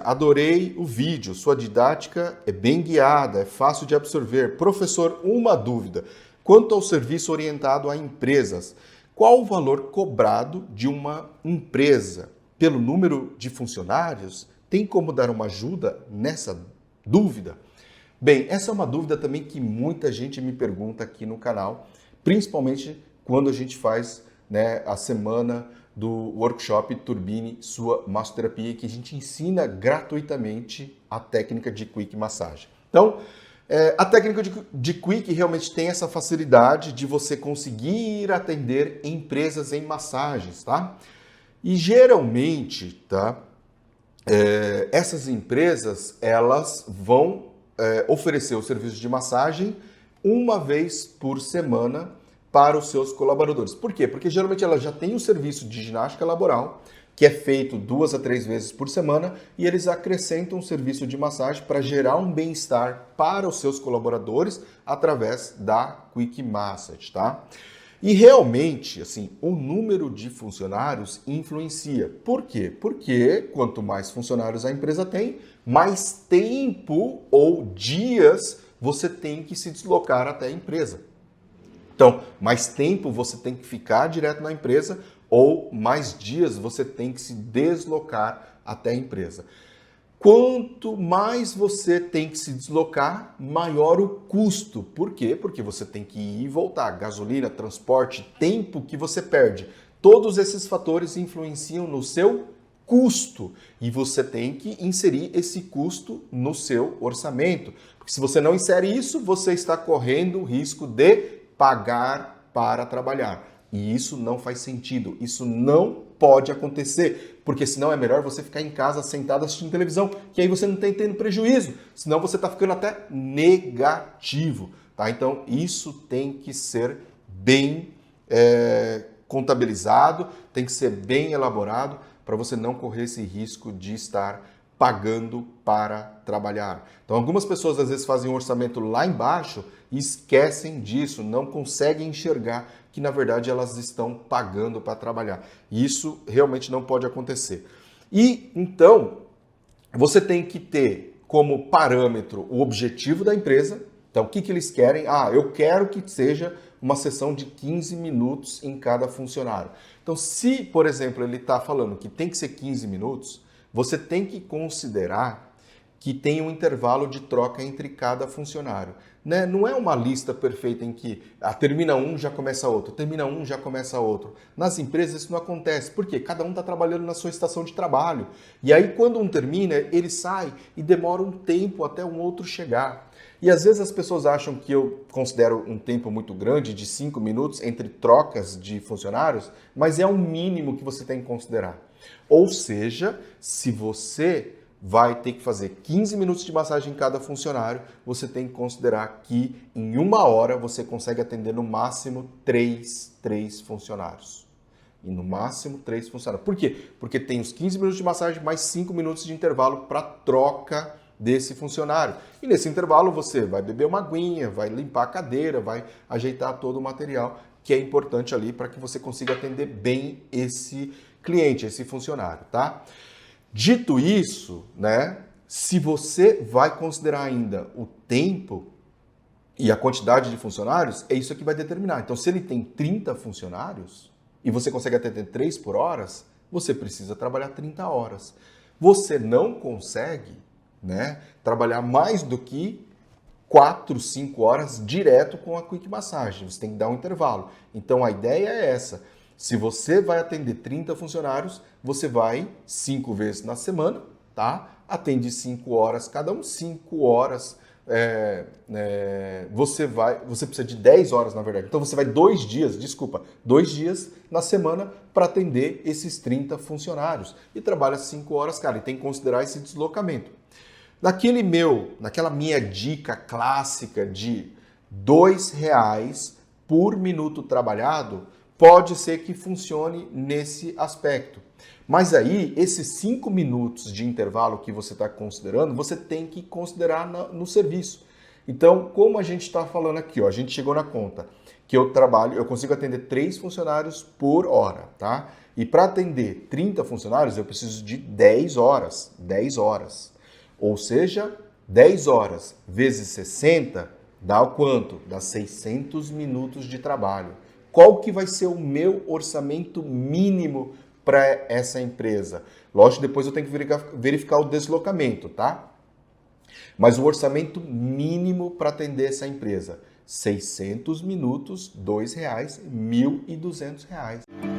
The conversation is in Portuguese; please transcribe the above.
Adorei o vídeo, sua didática é bem guiada, é fácil de absorver. Professor, uma dúvida. Quanto ao serviço orientado a empresas, qual o valor cobrado de uma empresa pelo número de funcionários? Tem como dar uma ajuda nessa dúvida? Bem, essa é uma dúvida também que muita gente me pergunta aqui no canal, principalmente quando a gente faz, a semana do workshop Turbine Sua Massoterapia, que a gente ensina gratuitamente a técnica de Quick Massagem. Então, a técnica de Quick realmente tem essa facilidade de você conseguir atender empresas em massagens, tá? E geralmente, tá? Essas empresas, elas vão oferecer o serviço de massagem uma vez por semana para os seus colaboradores. Por quê? Porque geralmente ela já tem o serviço de ginástica laboral, que é feito 2 a 3 vezes por semana, e eles acrescentam um serviço de massagem para gerar um bem-estar para os seus colaboradores através da Quick Massage, tá? E realmente, assim, o número de funcionários influencia. Por quê? Porque quanto mais funcionários a empresa tem, mais tempo ou dias você tem que se deslocar até a empresa. Então, mais tempo você tem que ficar direto na empresa ou mais dias você tem que se deslocar até a empresa. Quanto mais você tem que se deslocar, maior o custo. Por quê? Porque você tem que ir e voltar. Gasolina, transporte, tempo que você perde. Todos esses fatores influenciam no seu custo e você tem que inserir esse custo no seu orçamento. Porque se você não insere isso, você está correndo o risco de pagar para trabalhar. E isso não faz sentido. Isso não pode acontecer, porque senão é melhor você ficar em casa sentado assistindo televisão, que aí você não está tendo prejuízo, senão você está ficando até negativo, tá? Então isso tem que ser bem contabilizado, tem que ser bem elaborado para você não correr esse risco de estar pagando para trabalhar. Então algumas pessoas às vezes fazem um orçamento lá embaixo e esquecem disso, não conseguem enxergar que na verdade elas estão pagando para trabalhar. E isso realmente não pode acontecer. E então você tem que ter como parâmetro o objetivo da empresa. Então o que eles querem? Eu quero que seja uma sessão de 15 minutos em cada funcionário. Então se, por exemplo, ele está falando que tem que ser 15 minutos, você tem que considerar que tem um intervalo de troca entre cada funcionário. Né? Não é uma lista perfeita em que termina um, já começa outro, termina um, já começa outro. Nas empresas isso não acontece, porque cada um está trabalhando na sua estação de trabalho. E aí quando um termina, ele sai e demora um tempo até um outro chegar. E às vezes as pessoas acham que eu considero um tempo muito grande, de 5 minutos, entre trocas de funcionários, mas é o mínimo que você tem que considerar. Ou seja, se você vai ter que fazer 15 minutos de massagem em cada funcionário, você tem que considerar que em 1 hora você consegue atender no máximo 3 funcionários. E no máximo 3 funcionários. Por quê? Porque tem os 15 minutos de massagem mais 5 minutos de intervalo para troca desse funcionário. E nesse intervalo você vai beber uma aguinha, vai limpar a cadeira, vai ajeitar todo o material que é importante ali para que você consiga atender bem esse cliente, esse funcionário, tá? Dito isso, se você vai considerar ainda o tempo e a quantidade de funcionários, é isso que vai determinar. Então, se ele tem 30 funcionários e você consegue atender 3 por hora, você precisa trabalhar 30 horas. Você não consegue, trabalhar mais do que 4, 5 horas direto com a Quick Massagem. Você tem que dar um intervalo. Então, a ideia é essa. Se você vai atender 30 funcionários, você vai 5 vezes na semana, tá? Atende 5 horas cada um, 5 horas. Você precisa de 10 horas, na verdade. Então você vai 2 dias na semana para atender esses 30 funcionários. E trabalha 5 horas, cara, e tem que considerar esse deslocamento. Naquela minha dica clássica de R$2 por minuto trabalhado, pode ser que funcione nesse aspecto. Mas aí, esses 5 minutos de intervalo que você está considerando, você tem que considerar no serviço. Então, como a gente está falando aqui, ó, a gente chegou na conta que eu consigo atender 3 funcionários por hora, tá? E para atender 30 funcionários, eu preciso de 10 horas. 10 horas. Ou seja, 10 horas vezes 60 dá o quanto? Dá 600 minutos de trabalho. Qual que vai ser o meu orçamento mínimo para essa empresa? Lógico, depois eu tenho que verificar o deslocamento, tá? Mas o orçamento mínimo para atender essa empresa, 600 minutos, R$ 2,00, R$ 1.200.